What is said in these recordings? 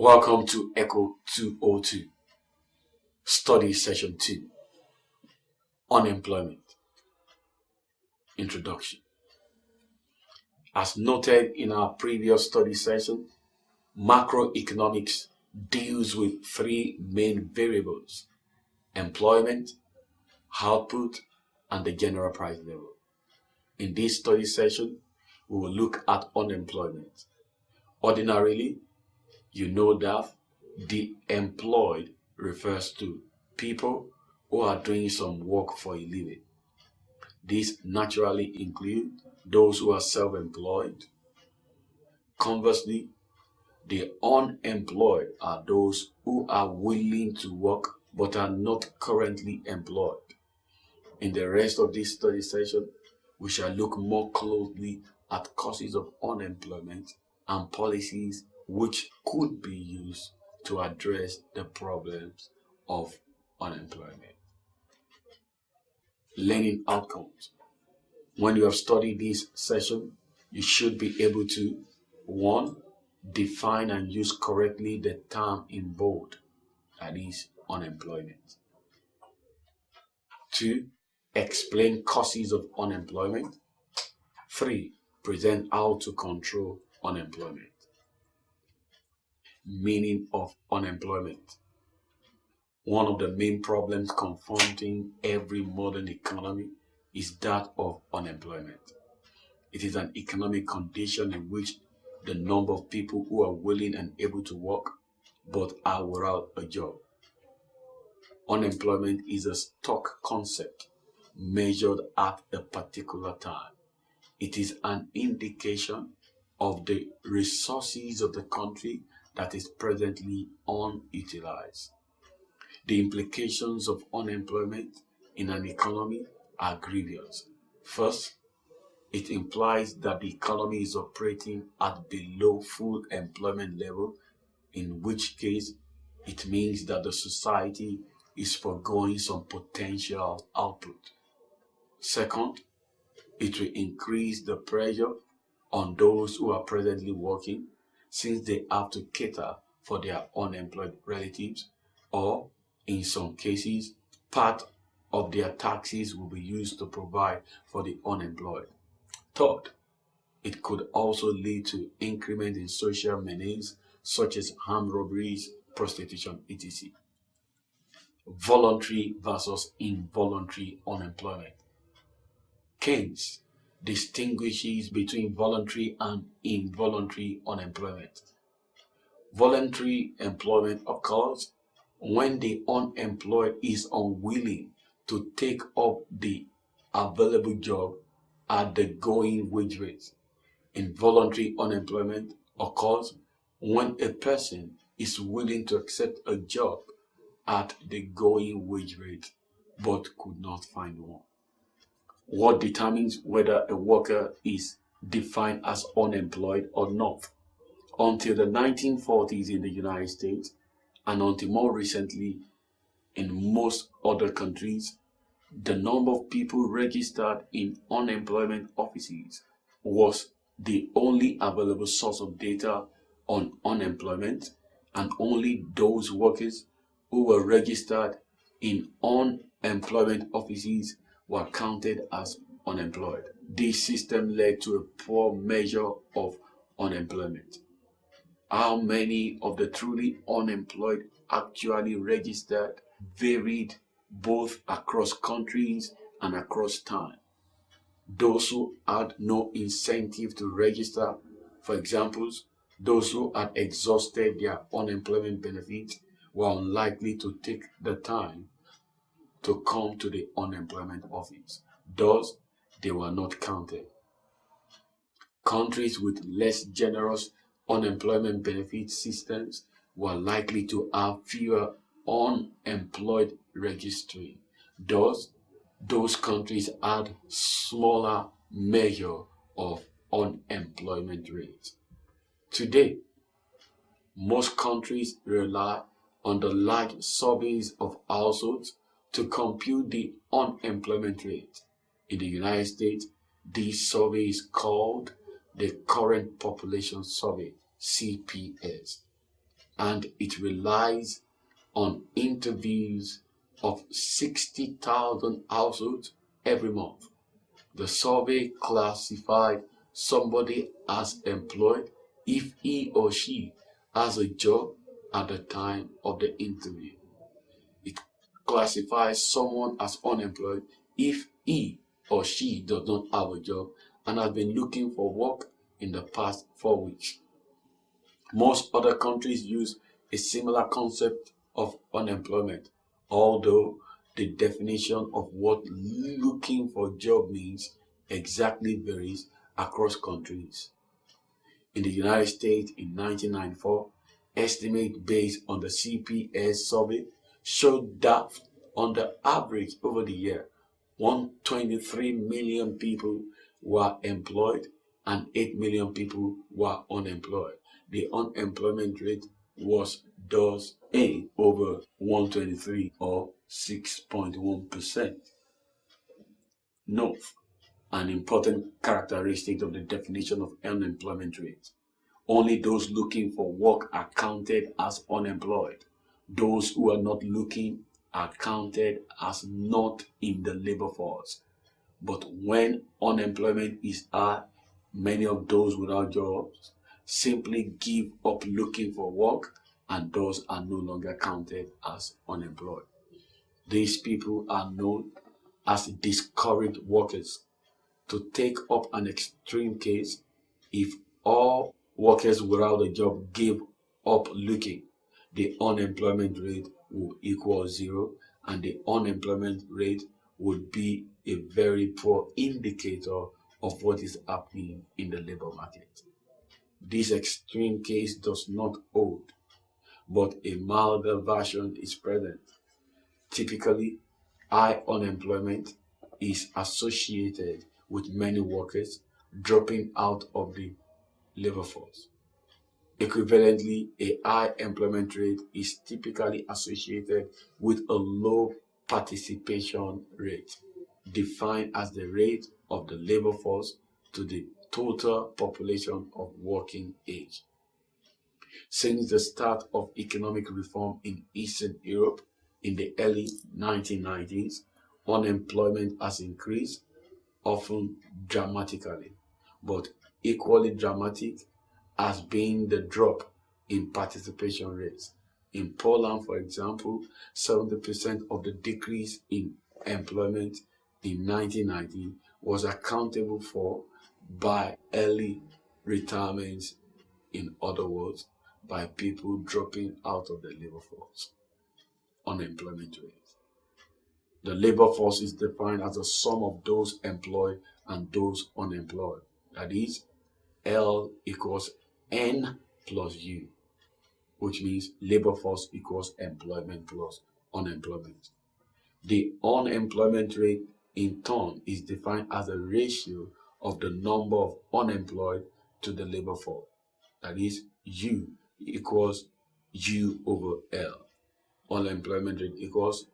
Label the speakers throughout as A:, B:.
A: Welcome to ECO202 Study Session 2 Unemployment Introduction. As noted in our previous study session, macroeconomics deals with three main variables: employment, output, and the general price level. In this study session, we will look at unemployment. Ordinarily, you know that the employed refers to people who are doing some work for a living. These naturally include those who are self-employed. Conversely, the unemployed are those who are willing to work but are not currently employed. In the rest of this study session, we shall look more closely at causes of unemployment and policies which could be used to address the problems of unemployment. Learning outcomes. When you have studied this session, you should be able to 1. Define and use correctly the term in bold, that is, unemployment. 2. Explain causes of unemployment. 3. Present how to control unemployment. Meaning of unemployment. One of the main problems confronting every modern economy is that of unemployment. It is an economic condition in which the number of people who are willing and able to work but are without a job. Unemployment is a stock concept measured at a particular time. It is an indication of the resources of the country that is presently unutilized. The implications of unemployment in an economy are grievous. First, it implies that the economy is operating at below full employment level, in which case it means that the society is foregoing some potential output. Second, it will increase the pressure on those who are presently working, since they have to cater for their unemployed relatives, or in some cases, part of their taxes will be used to provide for the unemployed. Third, it could also lead to increment in social menace such as armed robberies, prostitution, etc. Voluntary versus involuntary unemployment. Keynes distinguishes between voluntary and involuntary unemployment. Voluntary employment occurs when the unemployed is unwilling to take up the available job at the going wage rate. Involuntary unemployment occurs when a person is willing to accept a job at the going wage rate but could not find one. What determines whether a worker is defined as unemployed or not? Until the 1940s in the United States, and until more recently in most other countries, the number of people registered in unemployment offices was the only available source of data on unemployment, and only those workers who were registered in unemployment offices were counted as unemployed. This system led to a poor measure of unemployment. How many of the truly unemployed actually registered varied both across countries and across time. Those who had no incentive to register, for example, those who had exhausted their unemployment benefits, were unlikely to take the time to come to the unemployment office. Thus, they were not counted. Countries with less generous unemployment benefit systems were likely to have fewer unemployed registering. Thus, those countries had smaller measure of unemployment rate. Today, most countries rely on the large surveys of households to compute the unemployment rate. In the United States, this survey is called the Current Population Survey, CPS. and it relies on interviews of 60,000 households every month. The survey classified somebody as employed if he or she has a job at the time of the interview. It classifies someone as unemployed if he or she does not have a job and has been looking for work in the past 4 weeks. Most other countries use a similar concept of unemployment, although the definition of what looking for a job means exactly varies across countries. In the United States in 1994, estimates based on the CPS survey showed that on the average over the year, 123 million people were employed and 8 million people were unemployed. The unemployment rate was thus 8 over 123 or 6.1%. Note, an important characteristic of the definition of unemployment rate. Only those looking for work are counted as unemployed. Those who are not looking are counted as not in the labor force. But when unemployment is high, many of those without jobs simply give up looking for work and those are no longer counted as unemployed. These people are known as discouraged workers. To take up an extreme case, if all workers without a job gave up looking, the unemployment rate would equal 0, and the unemployment rate would be a very poor indicator of what is happening in the labor market. This extreme case does not hold, but a milder version is present. Typically, high unemployment is associated with many workers dropping out of the labor force. Equivalently, a high employment rate is typically associated with a low participation rate, defined as the rate of the labor force to the total population of working age. Since the start of economic reform in Eastern Europe in the early 1990s, unemployment has increased, often dramatically, but equally dramatic has been the drop in participation rates. In Poland, for example, 70% of the decrease in employment in 1990 was accountable for by early retirements, in other words, by people dropping out of the labor force. Unemployment rate. The labor force is defined as the sum of those employed and those unemployed. That is, L equals N plus U, which means labor force equals employment plus unemployment. The unemployment rate, in turn, is defined as a ratio of the number of unemployed to the labor force. That is, U equals U over L. Unemployment rate equals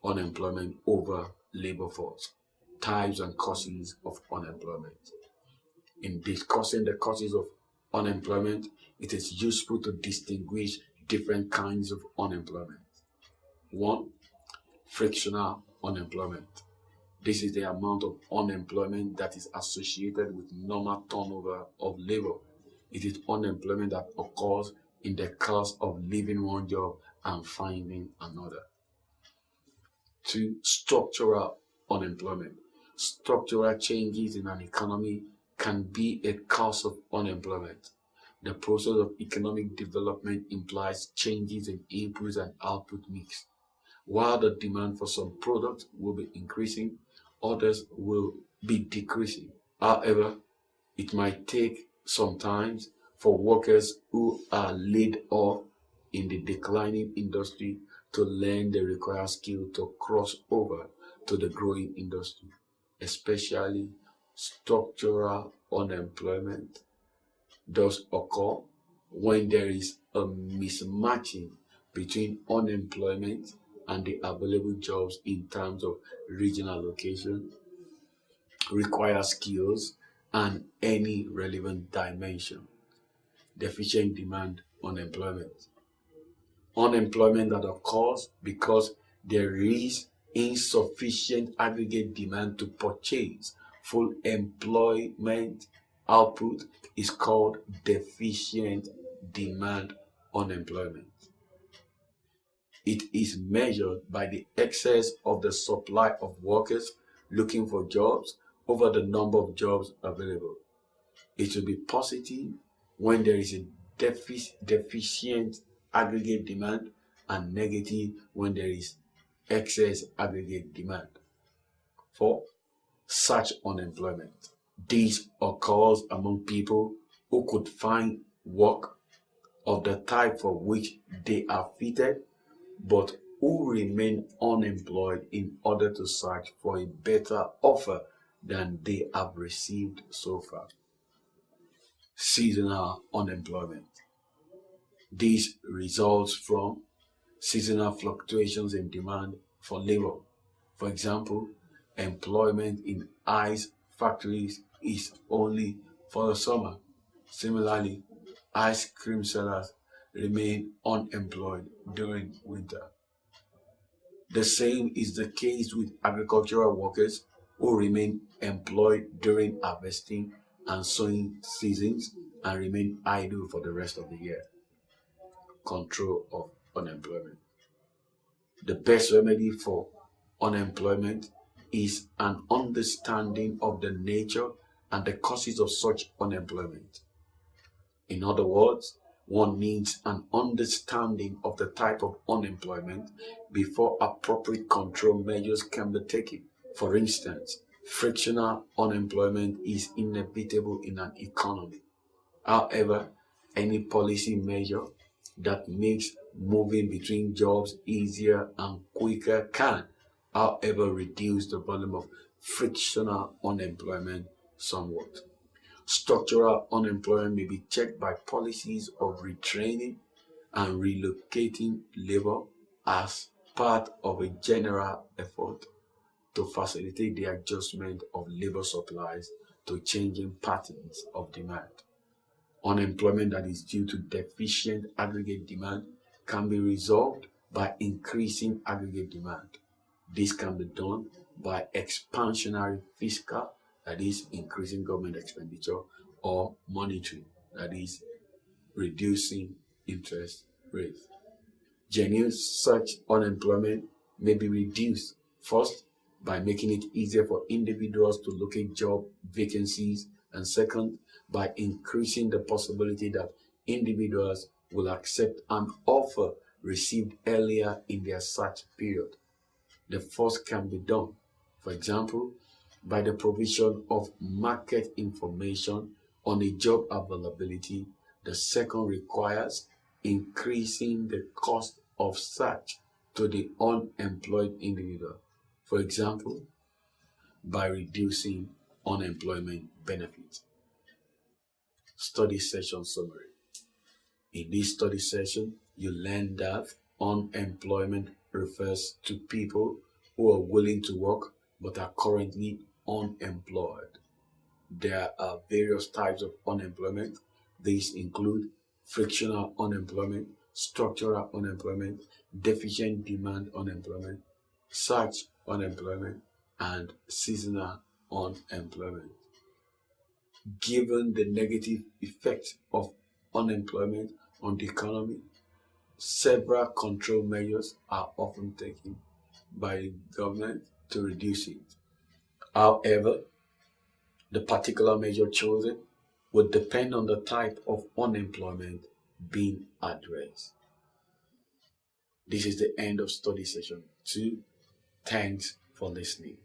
A: unemployment over labor force. Types and causes of unemployment. In discussing the causes of unemployment, it is useful to distinguish different kinds of unemployment. 1. Frictional unemployment. This is the amount of unemployment that is associated with normal turnover of labor. It is unemployment that occurs in the course of leaving one job and finding another. 2. Structural unemployment. Structural changes in an economy can be a cause of unemployment. The process of economic development implies changes in inputs and output mix. While the demand for some products will be increasing, others will be decreasing. However, it might take some time for workers who are laid off in the declining industry to learn the required skill to cross over to the growing industry. Especially structural unemployment does occur when there is a mismatching between unemployment and the available jobs in terms of regional location, required skills, and any relevant dimension. Deficient demand unemployment. unemployment that occurs because there is insufficient aggregate demand to purchase full employment output is called deficient demand unemployment. It is measured by the excess of the supply of workers looking for jobs over the number of jobs available. It will be positive when there is a deficient aggregate demand and negative when there is excess aggregate demand. 4. Such unemployment. This occurs among people who could find work of the type for which they are fitted, but who remain unemployed in order to search for a better offer than they have received so far. Seasonal unemployment. This results from seasonal fluctuations in demand for labor. For example, employment in ice factories is only for the summer. Similarly, ice cream sellers remain unemployed during winter. The same is the case with agricultural workers who remain employed during harvesting and sowing seasons and remain idle for the rest of the year. Control of unemployment. The best remedy for unemployment is an understanding of the nature and the causes of such unemployment. In other words, one needs an understanding of the type of unemployment before appropriate control measures can be taken. For instance, frictional unemployment is inevitable in an economy. However, any policy measure that makes moving between jobs easier and quicker can, however, reduce the volume of frictional unemployment somewhat. Structural unemployment may be checked by policies of retraining and relocating labor as part of a general effort to facilitate the adjustment of labor supplies to changing patterns of demand. Unemployment that is due to deficient aggregate demand can be resolved by increasing aggregate demand. This can be done by expansionary fiscal, that is increasing government expenditure, or monetary, that is reducing interest rates. Genuine such unemployment may be reduced, first, by making it easier for individuals to locate job vacancies, and second, by increasing the possibility that individuals will accept an offer received earlier in their search period. The first can be done, for example, by the provision of market information on a job availability. The second requires increasing the cost of search to the unemployed individual, for example, by reducing unemployment benefits. Study session summary. In this study session, you learn that unemployment refers to people who are willing to work but are currently unemployed. There are various types of unemployment. These include frictional unemployment, structural unemployment, deficient demand unemployment, search unemployment, and seasonal unemployment. Given the negative effect of unemployment on the economy, several control measures are often taken by the government to reduce it. However, the particular measure chosen would depend on the type of unemployment being addressed. This is the end of study session 2. Thanks for listening.